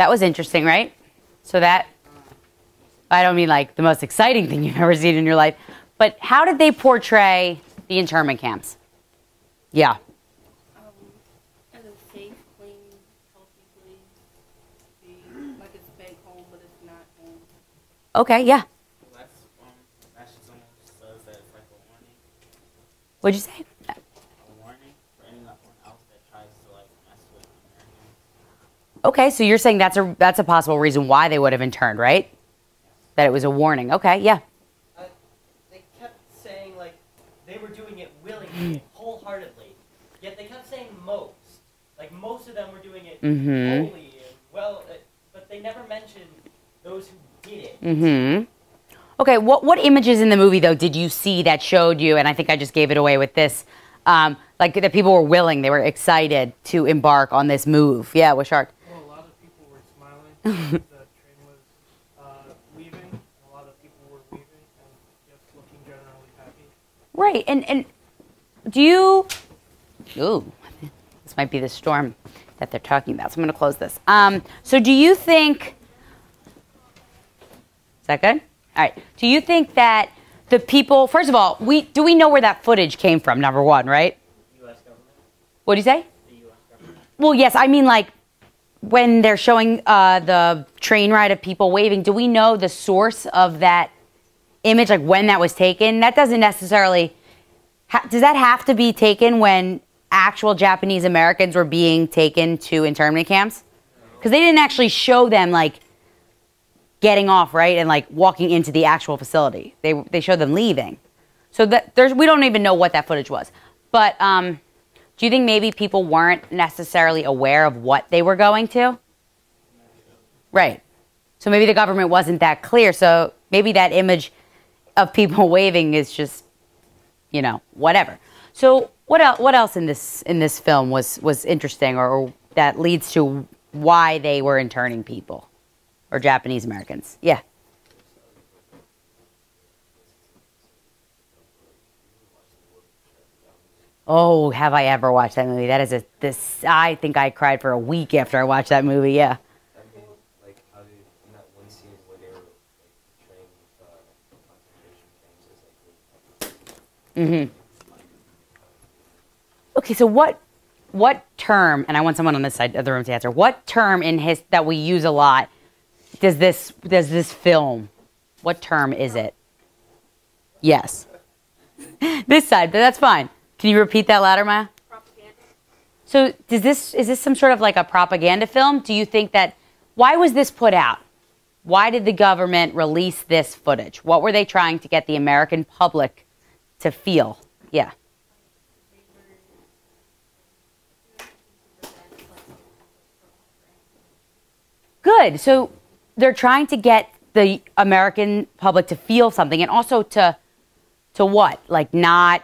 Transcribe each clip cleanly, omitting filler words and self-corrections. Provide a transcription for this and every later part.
That was interesting, right? So that, I don't mean like the most exciting thing you've ever seen in your life, but how did they portray the internment camps? Yeah. As a safe, clean, healthy place. Like it's back home, but it's not home. Okay, yeah. What'd you say? A warning for anyone else that tries to like mess with Americans. Okay, so you're saying that's a possible reason why they would have interned, right? That it was a warning. Okay, yeah. They kept saying like they were doing it willingly, wholeheartedly. Yet they kept saying most. Like most of them were doing it wholly and well, but they never mentioned those who did it. Mm-hmm. Okay, what images in the movie, though, did you see that showed you, and I think I just gave it away with this, like that people were willing, they were excited to embark on this move? Yeah, with Shark. Well, a lot of people were smiling. The train was leaving. A lot of people were leaving and just looking generally happy. Right, and do you... Ooh, this might be the storm that they're talking about, so I'm going to close this. So do you think... Is that good? All right. Do you think that the people, first of all, do we know where that footage came from, number one, right? The U.S. government. What do you say? The U.S. government. Well, yes. I mean, like, when they're showing the train ride of people waving, do we know the source of that image, like when that was taken? That doesn't necessarily, does that have to be taken when actual Japanese Americans were being taken to internment camps? Because they didn't actually show them, like, getting off, right, and like walking into the actual facility. They showed them leaving, so that we don't even know what that footage was. But do you think maybe people weren't necessarily aware of what they were going to? Right. So maybe the government wasn't that clear. So maybe that image of people waving is just, you know, whatever. So what else in this film was interesting, or that leads to why they were interning people? Or Japanese Americans. Yeah. Oh, have I ever watched that movie? That is I think I cried for a week after I watched that movie, yeah. Like, how did, in that one scene where they were like, training concentration camps, Okay, so what term, and I want someone on this side of the room to answer, what term that we use a lot does this film, what term is it? Yes. This side, but that's fine. Can you repeat that louder, Maya? Propaganda. So is this some sort of like a propaganda film? Do you think that, why was this put out? Why did the government release this footage? What were they trying to get the American public to feel? Yeah. Good. So they're trying to get the American public to feel something, and also to what? Like not,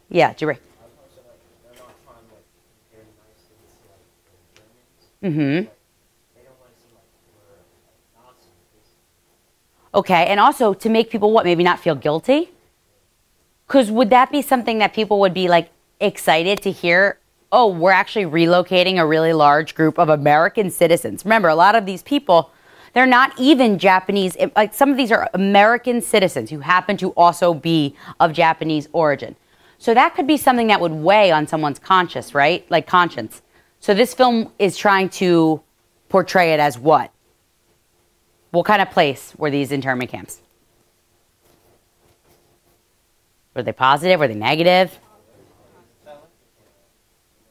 yeah, Jerry. Mm-hmm. Okay, and also to make people what? Maybe not feel guilty? Because would that be something that people would be like excited to hear? Oh, we're actually relocating a really large group of American citizens. Remember, a lot of these people, they're not even Japanese. Like some of these are American citizens who happen to also be of Japanese origin. So that could be something that would weigh on someone's conscience, right? Like conscience. So this film is trying to portray it as what? What kind of place were these internment camps? Were they positive? Were they negative?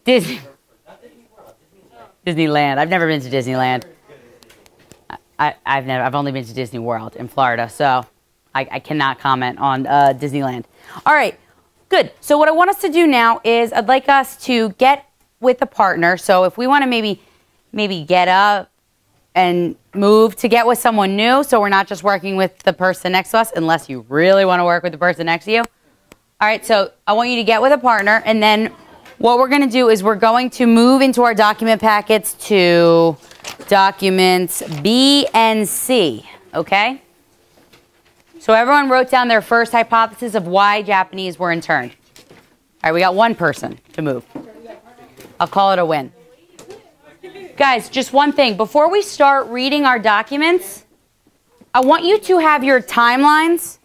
Disneyland. I've never been to Disneyland. I've only been to Disney World in Florida, so I cannot comment on Disneyland. All right, good. So what I want us to do now is I'd like us to get with a partner. So if we want to maybe get up and move to get with someone new, so we're not just working with the person next to us, unless you really want to work with the person next to you. All right, so I want you to get with a partner, and then what we're going to do is we're going to move into our document packets to documents B and C, okay? So everyone wrote down their first hypothesis of why Japanese were interned. All right, we got one person to move. I'll call it a win. Good, Guys, just one thing. Before we start reading our documents, I want you to have your timelines.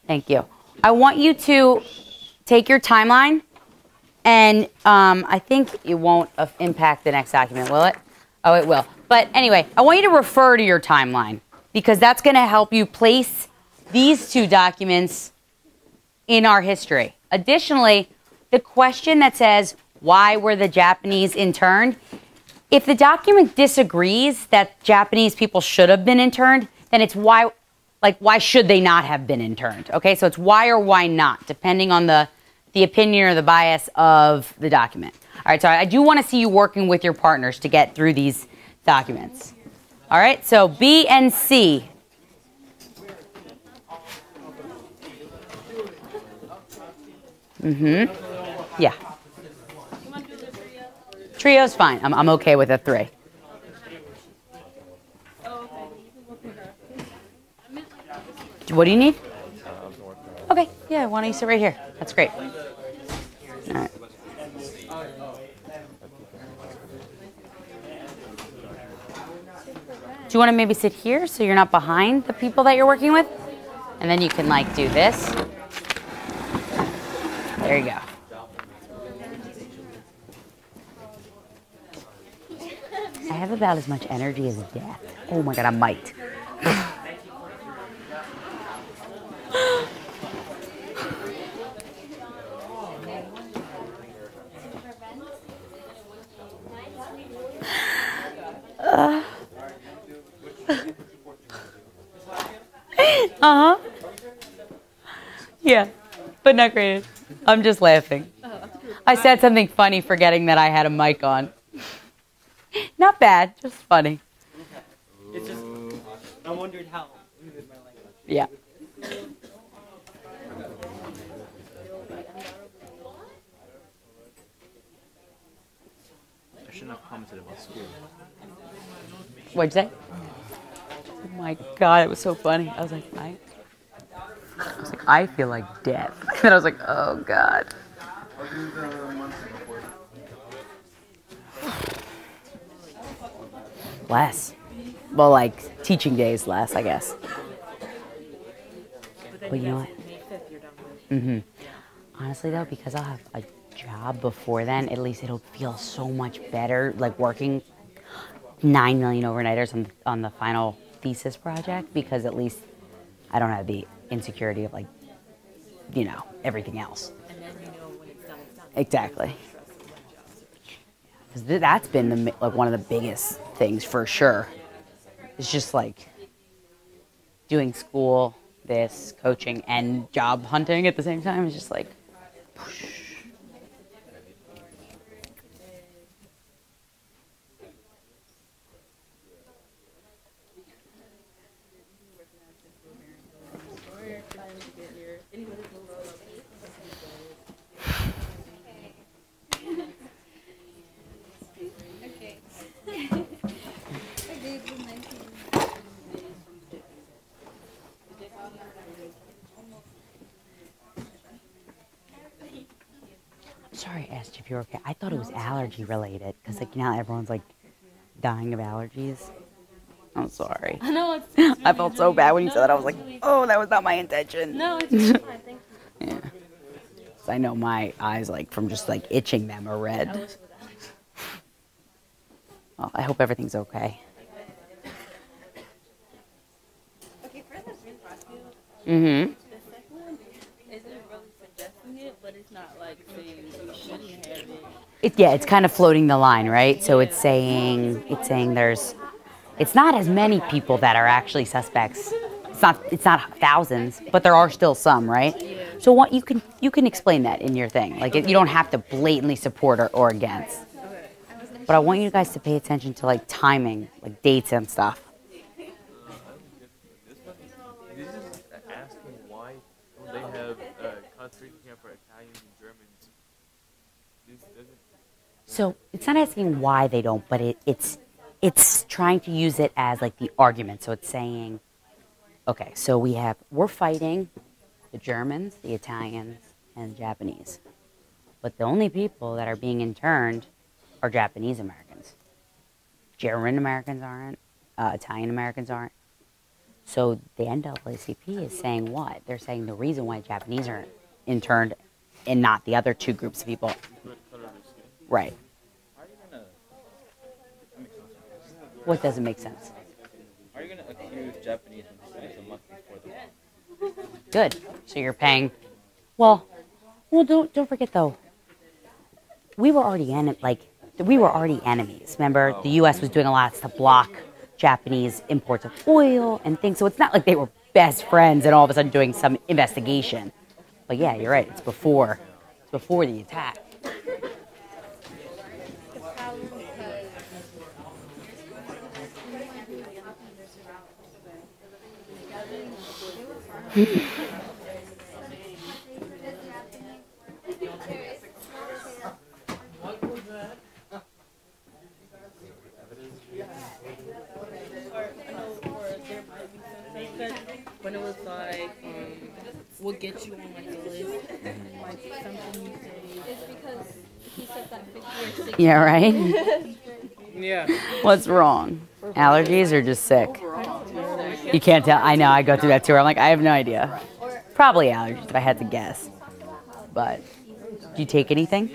Thank you. I want you to take your timeline, and I think it won't impact the next document, will it? Oh, it will. But anyway, I want you to refer to your timeline because that's going to help you place these two documents in our history. Additionally, the question that says, why were the Japanese interned? If the document disagrees that Japanese people should have been interned, then it's why, like, why should they not have been interned? Okay, so it's why or why not, depending on the opinion or the bias of the document. All right, so I do want to see you working with your partners to get through these documents. All right, so B and C. Yeah. Trio's fine. I'm okay with a 3. What do you need? Okay, yeah, why don't you sit right here? That's great. All right. Do you want to maybe sit here so you're not behind the people that you're working with? And then you can like do this. There you go. I have about as much energy as death. Oh my God, I might. Uh-huh. Yeah, but not great. I'm just laughing. I said something funny forgetting that I had a mic on. Not bad, just funny. It's just, I wondered how. Yeah. I shouldn't have commented about school. What'd you say? Oh my God, it was so funny. I was like, I feel like death. And I was like, oh God. Less. Well, like teaching days less, I guess. But you know what? Honestly though, because I'll have a job before then, at least it'll feel so much better, like working 9 million overnighters on the final thesis project, because at least I don't have the insecurity of, like, you know, everything else. And then you know when it's done, it's done. Exactly. Because that's been like one of the biggest things for sure. It's just like doing school, this, coaching, and job hunting at the same time. It's just like, whoosh. Sorry, I asked if you were okay. I thought it was allergy related because, like, you know, everyone's like dying of allergies. I'm sorry. I know it's really, I felt so bad when you said that. I was like, oh, that was not my intention. No, it's really fine. Thank you. Yeah. 'Cause I know my eyes, like, from just like itching them, are red. Well, I hope everything's okay. Okay, first I'm going to ask you. Mm-hmm. The second one isn't really suggesting it, but it's not like saying you shouldn't have it. It's kind of floating the line, right? So it's saying it's not as many people that are actually suspects. It's not thousands, but there are still some, right? So what you can explain that in your thing. Like, you don't have to blatantly support or against. But I want you guys to pay attention to, like, timing, like dates and stuff. This is asking why don't they have concentration camp for Italians and Germans. This doesn't. So it's not asking why they don't, but it's trying to use it as, like, the argument. So it's saying, okay, so we're fighting the Germans, the Italians, and the Japanese. But the only people that are being interned are Japanese Americans. German Americans aren't. Italian Americans aren't. So the NAACP is saying what? They're saying the reason why Japanese are interned and not the other two groups of people. Right. What doesn't make sense? How are you going to accuse Japanese when this is a month before the war? Good. So you're paying. Well, don't forget though. We were already enemies. Remember, the U.S. was doing a lot to block Japanese imports of oil and things. So it's not like they were best friends and all of a sudden doing some investigation. But yeah, you're right. It's before the attack. When it was like, we'll get you on like the list, like something you say. It's because he said that 50 or 60. Yeah, right? Yeah. What's wrong? Allergies or just sick? You can't tell. I know. I go through that too. I'm like, I have no idea. Probably allergies if I had to guess. But do you take anything?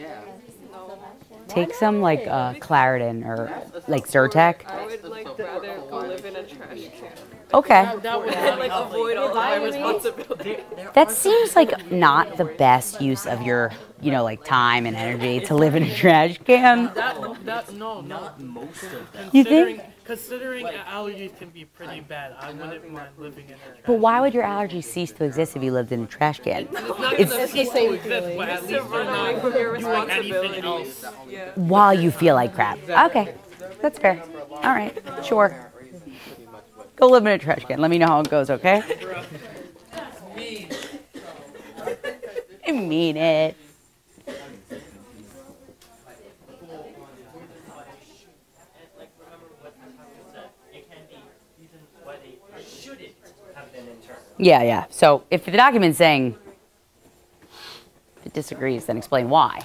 Take some like Claritin or like Zyrtec. I would like rather go live in a trash can. Okay. That would like avoid all of my responsibility. That seems like not the best use of your, like time and energy to live in a trash can. No. Not most of them. You think? Considering allergies can be pretty bad, I wouldn't mind living in a trash But why would your allergies cease to exist if you lived in a trash can? It's not going It's to cease to exist, but at least you're Away not from your doing anything responsibilities. else. Yeah. while you feel like crap. Okay. That's fair. All right. Sure. Go live in a trash can. Let me know how it goes, okay? I mean it. Like, remember what you said. It can be reasons why they shouldn't have been interned. Yeah. So if the document's saying it disagrees, then explain why.